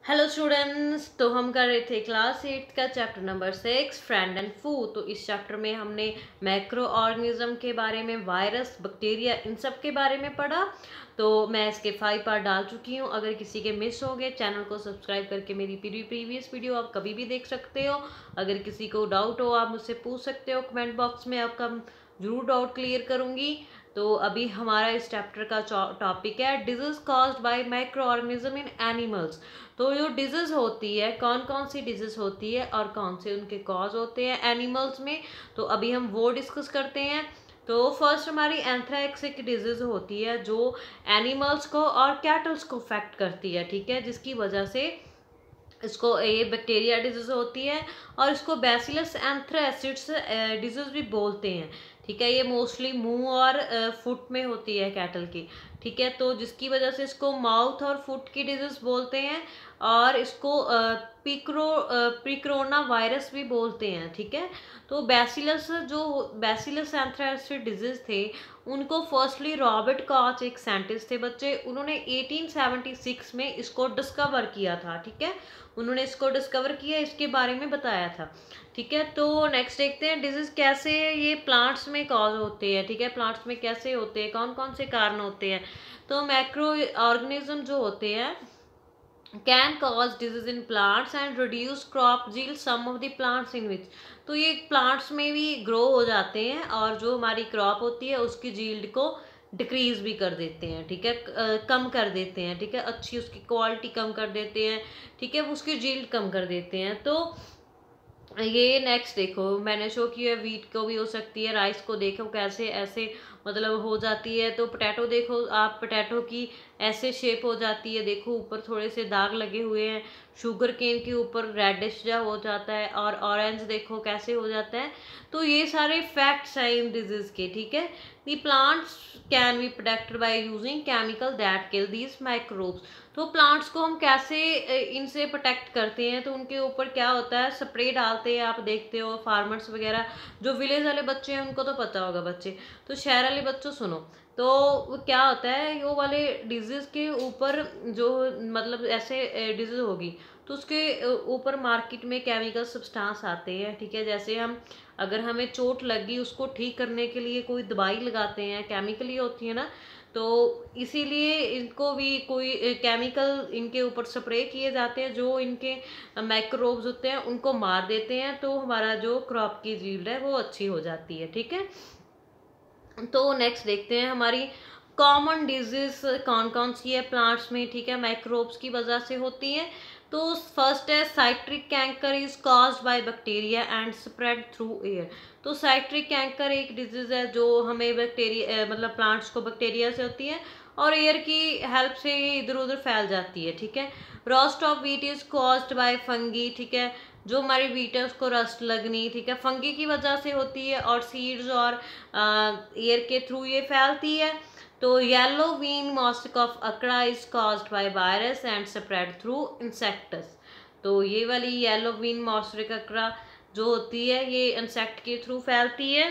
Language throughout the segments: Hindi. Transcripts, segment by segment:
हेलो स्टूडेंट्स, तो हम कर रहे थे क्लास 8 का chapter number 6 friend and food. तो इस चैप्टर में हमने मैक्रो ऑर्गेनिज्म के बारे में, वायरस, बैक्टीरिया, इन सब के बारे में पढ़ा। तो मैं इसके 5 पार्ट डाल चुकी हूँ। अगर किसी के मिस हो गए, चैनल को सब्सक्राइब करके मेरी प्रीवियस वीडियो आप कभी भी देख सकते हो। अगर किसी को डाउट हो, आप मुझसे पूछ सकते हो कमेंट बॉक्स में, आपका जरूर डाउट क्लियर करूँगी। तो अभी हमारा इस चैप्टर का टॉपिक है disease caused by micro organism in animals. तो जो डिजीज होती है, कौन कौन सी डिजीज होती है और कौन से उनके कॉज होते हैं एनिमल्स में, तो अभी हम वो डिस्कस करते हैं। तो फर्स्ट हमारी एंथ्रेक्सिक डिजीज होती है जो एनिमल्स को और कैटल्स को अफेक्ट करती है, ठीक है, जिसकी वजह से इसको ये बैक्टीरिया डिजीज होती है और इसको बैसिलस एंथ्रेसिड्स डिजीज भी बोलते हैं, ठीक है। ये मोस्टली मुंह और फुट में होती है कैटल की, ठीक है। तो जिसकी वजह से इसको माउथ और फुट की डिजीज बोलते हैं और इसको प्रिक्रोना वायरस भी बोलते हैं, ठीक है। तो बैसिलस एंथ्रेसिड डिजीज थे, उनको फर्स्टली रॉबर्ट कॉच एक साइंटिस्ट थे बच्चे, उन्होंने 1876 में इसको डिस्कवर किया था, ठीक है। उन्होंने इसको डिस्कवर किया, इसके बारे में बताया था, ठीक है। तो नेक्स्ट देखते हैं डिजीज कैसे ये प्लांट्स में कॉज होते हैं, ठीक है। प्लांट्स में कैसे होते हैं, कौन कौन से कारण होते हैं। तो मैक्रो ऑर्गेनिज्म जो होते हैं can cause disease in plants and reduce crop yield some of the plants in which. तो ये प्लांट्स में भी ग्रो हो जाते हैं और जो हमारी क्रॉप होती है उसकी जील्ड को डिक्रीज भी कर देते हैं, ठीक है, कम कर देते हैं, ठीक है, अच्छी उसकी क्वालिटी कम कर देते हैं, ठीक है, उसकी जील्ड कम कर देते हैं। तो ये नेक्स्ट देखो मैंने शो किया है, वीट को भी हो सकती है, राइस को देखो कैसे ऐसे मतलब हो जाती है। तो पोटैटो देखो आप, पोटैटो की ऐसे शेप हो जाती है, देखो ऊपर थोड़े से दाग लगे हुए हैं, शुगर केन के ऊपर रेडिश जा हो जाता है और ऑरेंज देखो कैसे हो जाता है। तो ये सारे फैक्ट्स हैं इन डिजीज के, ठीक है। The plants can be protected by using chemical that kill these microbes. तो प्लांट्स को हम कैसे इनसे प्रोटेक्ट करते हैं, तो उनके ऊपर क्या होता है, स्प्रे डालते हैं, आप देखते हो फार्मर्स वगैरह। जो विलेज वाले बच्चे हैं उनको तो पता होगा बच्चे, तो शहर वाले बच्चों सुनो। तो वो क्या होता है, यो वाले डिजीज के ऊपर जो मतलब ऐसे डिजीज होगी तो उसके ऊपर मार्केट में केमिकल सब्सटेंस आते हैं, ठीक है। जैसे हम अगर हमें चोट लगी उसको ठीक करने के लिए कोई दवाई लगाते हैं, केमिकली होती है ना, तो इसीलिए इनको भी कोई केमिकल इनके ऊपर स्प्रे किए जाते हैं जो इनके माइक्रोब्स होते हैं उनको मार देते हैं, तो हमारा जो क्रॉप की यील्ड है वो अच्छी हो जाती है, ठीक है। तो नेक्स्ट देखते हैं हमारी कॉमन डिजीज कौन कौन सी है प्लांट्स में, ठीक है, माइक्रोब्स की वजह से होती है। तो फर्स्ट है citric canker is caused by bacteria and spread through air. तो साइट्रिक कैंकर एक डिजीज है जो हमें बैक्टीरिया मतलब प्लांट्स को बैक्टीरिया से होती है और एयर की हेल्प से इधर उधर फैल जाती है, ठीक है। Roast of wheat is caused bye fungi, ठीक है, जो हमारी व्हीट है उसको रस्ट लगनी, ठीक है, फंगी की वजह से होती है और सीड्स और एयर के थ्रू ये फैलती है। तो येलो वीन मॉस्टिक ऑफ अकड़ा is caused by virus and spread through insects. तो ये वाली येलो वीन मॉस्टिक अकड़ा जो होती है ये इंसेक्ट के थ्रू फैलती है।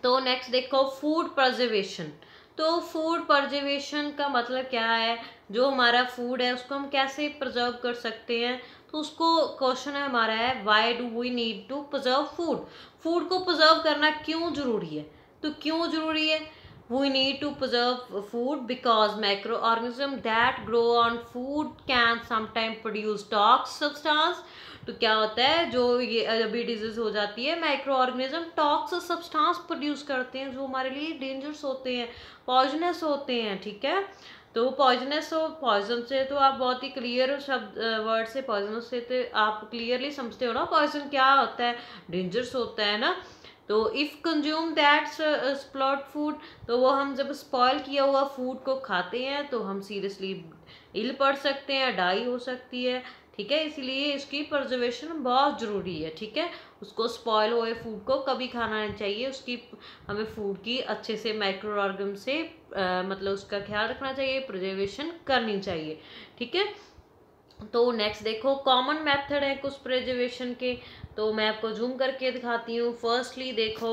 तो नेक्स्ट देखो फूड प्रिजर्वेशन। तो फूड प्रिजर्वेशन का मतलब क्या है, जो हमारा फूड है उसको हम कैसे प्रिजर्व कर सकते हैं। तो उसको क्वेश्चन है हमारा है why do we need to preserve food. Food को प्रिजर्व करना क्यों जरूरी है, तो क्यों जरूरी है, we need to preserve food because microorganisms that grow on food can sometimes produce toxic substance। तो क्या होता है, जो ये अभी डिजीज हो जाती है, micro organism toxic substance produce करते हैं जो हमारे लिए डेंजरस होते हैं, पॉइजनस होते हैं, ठीक है। तो पॉइजनस हो, पॉइजन से तो आप बहुत ही क्लियर शब्द वर्ड से, पॉइजनस से तो आप क्लियरली समझते हो ना, पॉइजन क्या होता है, डेंजरस होता है ना। तो if consume that spot food, तो वो हम जब स्पॉइल किया हुआ फूड को खाते हैं तो हम सीरियसली इल पड़ सकते हैं, डाई हो सकती है, ठीक है। इसलिए इसकी प्रिजर्वेशन बहुत ज़रूरी है, ठीक है। उसको स्पॉइल हुए फूड को कभी खाना नहीं चाहिए, उसकी हमें फूड की अच्छे से माइक्रो ऑर्गेनिज्म से मतलब उसका ख्याल रखना चाहिए, प्रिजर्वेशन करनी चाहिए, ठीक है। तो नेक्स्ट देखो कॉमन मेथड है कुछ प्रिजर्वेशन के, तो मैं आपको जूम करके दिखाती हूँ। फर्स्टली देखो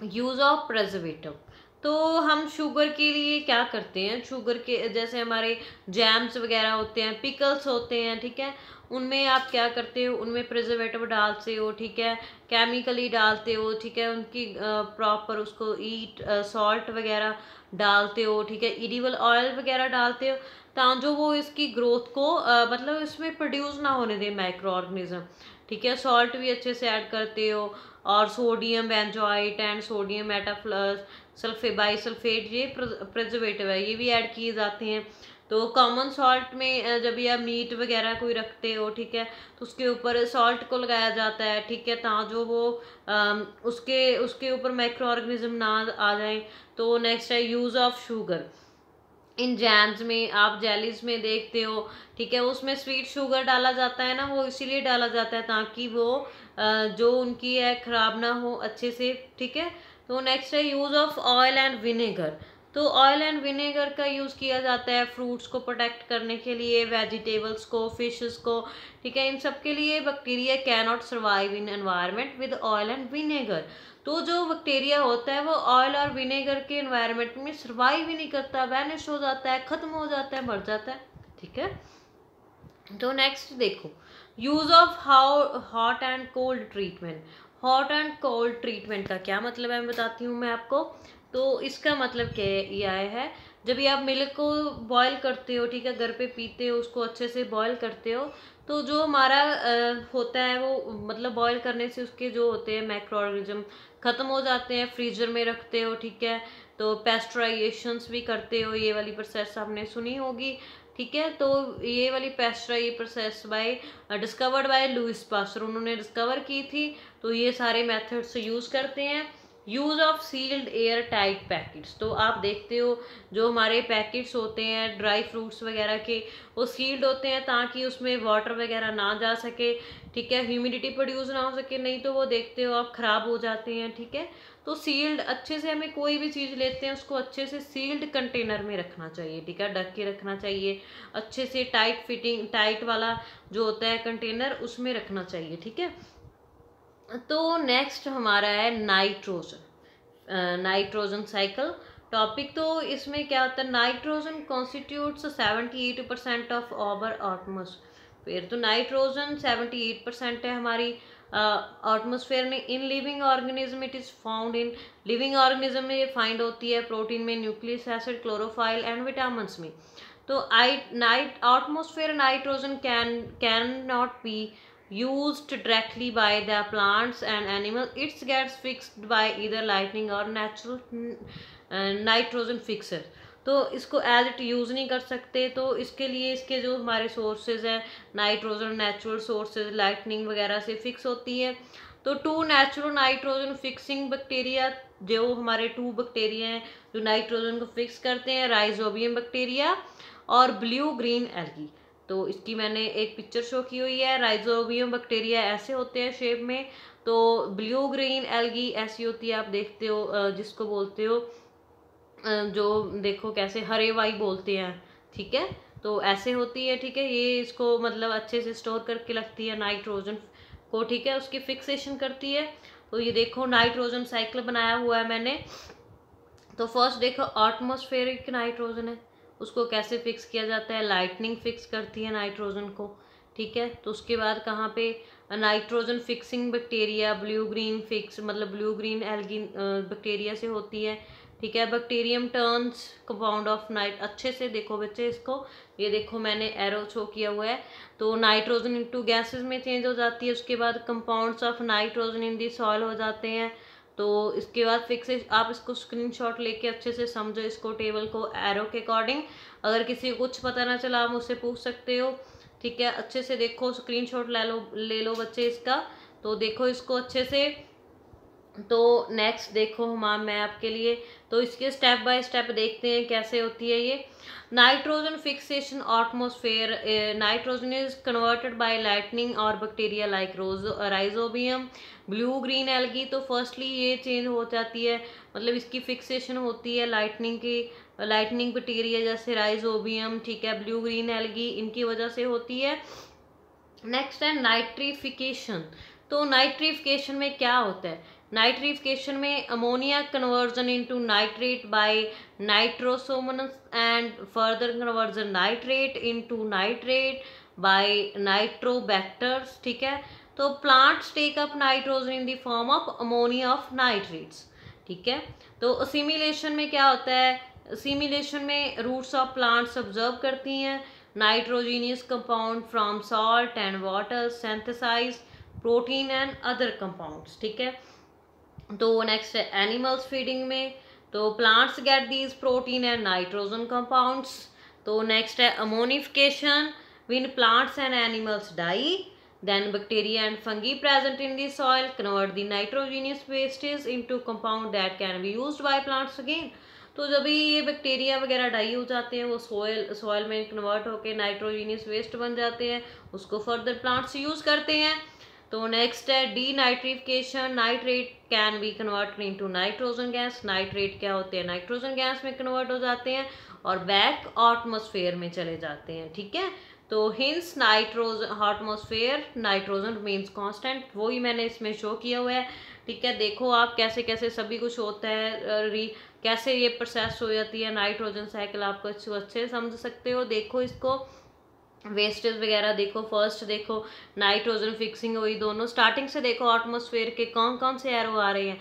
यूज ऑफ प्रिजर्वेटिव। तो हम शुगर के लिए क्या करते हैं, शुगर के जैसे हमारे जैम्स वगैरह होते हैं, पिकल्स होते हैं, ठीक है, उनमें आप क्या करते हो, उनमें प्रिजर्वेटिव डालते हो, ठीक है, केमिकली डालते हो, ठीक है, उनकी प्रॉपर उसको ईट सॉल्ट वगैरह डालते हो, ठीक है, एडिबल ऑयल वगैरह डालते हो, जो वो इसकी ग्रोथ को मतलब इसमें प्रोड्यूस ना होने दे माइक्रो ऑर्गेनिज्म, ठीक है, सॉल्ट भी अच्छे से ऐड करते हो, और सोडियम बेंजोइट एंड सोडियम मेटाफ्लस बाइसल्फेट ये प्रिजर्वेटिव है, ये भी ऐड किए जाते हैं। तो कॉमन सॉल्ट में जब ये आप मीट वगैरह कोई रखते हो, ठीक है, तो उसके ऊपर सॉल्ट को लगाया जाता है, ठीक है, जो वो उसके उसके ऊपर माइक्रो ऑर्गेनिज्म ना आ जाए। तो नेक्स्ट है use of sugar in jams में, आप जेलीज में देखते हो, ठीक है, उसमें स्वीट शुगर डाला जाता है ना, वो इसीलिए डाला जाता है ताकि वो जो उनकी है खराब ना हो अच्छे से, ठीक है। तो नेक्स्ट है use of oil and vinegar. तो ऑयल एंड विनेगर का यूज़ किया जाता है फ्रूट्स को प्रोटेक्ट करने के लिए, वेजिटेबल्स को, फिशेस को, ठीक है, इन सब के लिए bacteria can not survive in environment with oil and vinegar. तो जो बैक्टीरिया होता है वो ऑयल और विनेगर के एनवायरनमेंट में सर्वाइव ही नहीं करता, वैनिश हो जाता है, खत्म हो जाता है, मर जाता है, ठीक है। तो नेक्स्ट देखो use of how hot and cold treatment. Hot and cold treatment का क्या मतलब है मैं बताती हूँ मैं आपको। तो इसका मतलब क्या ये है, जब ये आप मिल्क को बॉईल करते हो, ठीक है, घर पे पीते हो, उसको अच्छे से बॉईल करते हो, तो जो हमारा होता है वो मतलब बॉईल करने से उसके जो होते हैं माइक्रो ऑर्गेनिज्म ख़त्म हो जाते हैं, फ्रीजर में रखते हो, ठीक है, तो पेस्चराइजेशंस भी करते हो, ये वाली प्रोसेस आपने सुनी होगी, ठीक है। तो ये वाली pasteurise process by discovered by Louis Pasteur, उन्होंने डिस्कवर की थी। तो ये सारे मेथड्स यूज़ करते हैं। Use of sealed airtight packets, तो आप देखते हो जो हमारे पैकेट्स होते हैं ड्राई फ्रूट्स वगैरह के, वो सील्ड होते हैं ताकि उसमें वाटर वगैरह ना जा सके, ठीक है, ह्यूमिडिटी प्रोड्यूस ना हो सके, नहीं तो वो देखते हो आप ख़राब हो जाते हैं, ठीक है। तो सील्ड अच्छे से, हमें कोई भी चीज़ लेते हैं उसको अच्छे से सील्ड कंटेनर में रखना चाहिए, ठीक है, ढक के रखना चाहिए, अच्छे से टाइट फिटिंग, टाइट वाला जो होता है कंटेनर उसमें रखना चाहिए, ठीक है। तो नेक्स्ट हमारा है नाइट्रोजन, नाइट्रोजन साइकिल टॉपिक। तो इसमें क्या होता है, nitrogen constitutes 78% of our atmosphere. तो नाइट्रोजन 78% है हमारी एटमॉस्फेयर में। In living organism it is found in, living organism में ये फाइंड होती है प्रोटीन में, nucleus acid, chlorophyll and vitamin में। तो atmosphere nitrogen cannot be used directly by the plants and animal, it gets fixed by either lightning or natural nitrogen fixer. तो इसको एज इट यूज़ नहीं कर सकते, तो इसके लिए इसके जो हमारे सोर्सेज हैं नाइट्रोजन, नेचुरल सोर्सेज लाइटनिंग वगैरह से फिक्स होती है। तो 2 नेचुरल नाइट्रोजन फिक्सिंग बैक्टीरिया, जो हमारे 2 बैक्टीरिया हैं जो नाइट्रोजन को फिक्स करते हैं, राइजोबियम बैक्टीरिया और ब्लू ग्रीन एल्गी। तो इसकी मैंने एक पिक्चर शो की हुई है। राइजोबियम बैक्टीरिया ऐसे होते हैं शेप में, तो ब्लू ग्रीन एल्गी ऐसी होती है, आप देखते हो जिसको बोलते हो जो देखो कैसे हरे वाई बोलते हैं, ठीक है, तो ऐसे होती है, ठीक है, ये इसको मतलब अच्छे से स्टोर करके रखती है नाइट्रोजन को, ठीक है, उसकी फिक्सेशन करती है। तो ये देखो नाइट्रोजन साइकिल बनाया हुआ है मैंने। तो फर्स्ट देखो एटमॉस्फेरिक नाइट्रोजन है, उसको कैसे फिक्स किया जाता है, लाइटनिंग फिक्स करती है नाइट्रोजन को, ठीक है। तो उसके बाद कहाँ पे nitrogen fixing bacteria blue green fix मतलब ब्लू ग्रीन एल्गी बैक्टीरिया से होती है, ठीक है। Bacterium turns compound of night, अच्छे से देखो बच्चे इसको, ये देखो मैंने एरो शो किया हुआ है। तो नाइट्रोजन इनटू गैसेस में चेंज हो जाती है, उसके बाद compounds of nitrogen in the soil हो जाते हैं। तो इसके बाद फिक्स आप इसको स्क्रीनशॉट लेके अच्छे से समझो इसको, टेबल को एरो के अकॉर्डिंग। अगर किसी को कुछ पता ना चला आप मुझसे पूछ सकते हो, ठीक है। अच्छे से देखो, स्क्रीनशॉट ले लो बच्चे इसका। तो देखो इसको अच्छे से। तो नेक्स्ट देखो मैं आपके लिए, तो इसके स्टेप बाय स्टेप देखते हैं कैसे होती है ये nitrogen fixation atmosphere. Nitrogen is converted by lightning और bacteria like rhizobium blue green algae. तो फर्स्टली ये चेंज हो जाती है, मतलब इसकी फिक्सेशन होती है लाइटनिंग की, लाइटनिंग बैक्टीरिया जैसे राइजोबियम, ठीक है, ब्लू ग्रीन एल्गी, इनकी वजह से होती है। नेक्स्ट है नाइट्रिफिकेशन। तो नाइट्रिफिकेशन में क्या होता है? नाइट्रिफिकेशन में ammonia conversion into nitrate by nitrosomonas and further conversion nitrate into nitrate by nitrobacters, ठीक है। तो plants take up nitrogen in the form of ammonia of nitrates, ठीक है। तो असिमिलेशन में क्या होता है? असिमिलेशन में रूट्स ऑफ प्लांट्स ऑब्जर्व करती हैं nitrogenous compound from salt and water, synthesise protein and other compounds, ठीक है। तो नेक्स्ट है एनिमल्स फीडिंग में, तो plants get these protein and nitrogen compounds. तो नेक्स्ट है ammonification, when plants and animals die then bacteria and fungi present in the soil convert the nitrogenous wastes into compound that can be used by plants again। तो जब भी ये बैक्टीरिया वगैरह डाई हो जाते हैं वो सॉइल में कन्वर्ट होकर नाइट्रोजीनियस वेस्ट बन जाते हैं, उसको फर्दर प्लांट्स यूज करते हैं। तो नेक्स्ट है D nitrification, nitrate can be converted into nitrogen gas. Nitrate क्या होते हैं? नाइट्रोजन गैस में कन्वर्ट हो जाते हैं और बैक एटमॉस्फेयर में चले जाते हैं, ठीक है। तो hints nitrogen atmosphere nitrogen means constant, वही मैंने इसमें शो किया हुआ है, ठीक है। देखो आप कैसे कैसे सभी कुछ होता है, कैसे ये प्रोसेस हो जाती है नाइट्रोजन साइकिल, आपको अच्छे समझ सकते हो। देखो इसको वेस्टेज वगैरह देखो, फर्स्ट देखो नाइट्रोजन फिक्सिंग हुई, दोनों स्टार्टिंग से देखो एटमॉस्फेयर के कौन कौन से एरो आ रहे हैं।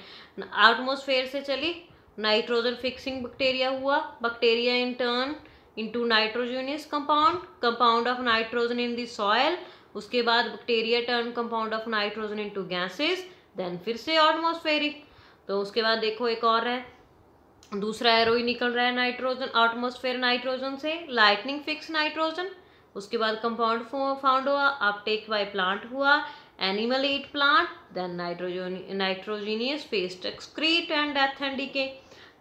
एटमॉस्फेयर से चली नाइट्रोजन फिक्सिंग बैक्टीरिया हुआ, bacteria in turn into nitrogenous compound of nitrogen in the soil, उसके बाद bacteria turn compound of nitrogen into gases, then फिर से एटमॉस्फेरिक। तो उसके बाद देखो एक और है, दूसरा एरो ही निकल रहा है नाइट्रोजन एटमॉस्फेयर नाइट्रोजन से, लाइटनिंग फिक्स नाइट्रोजन, उसके बाद कंपाउंड फाउंड हुआ, अपटेक बाय प्लांट हुआ, animal eat plant, then nitrogenous waste excrete and death and decay,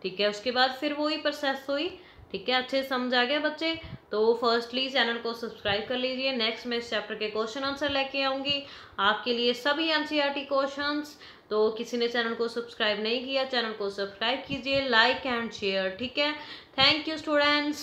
ठीक है। उसके बाद फिर वही प्रोसेस हुई, ठीक है। अच्छे समझ आ गया बच्चे? तो फर्स्टली चैनल को सब्सक्राइब कर लीजिए, नेक्स्ट मैं इस चैप्टर के क्वेश्चन आंसर लेके आऊँगी आपके लिए सभी एनसीईआरटी क्वेश्चंस। तो किसी ने चैनल को सब्सक्राइब नहीं किया, चैनल को सब्सक्राइब कीजिए, लाइक एंड शेयर, ठीक है। Thank you students.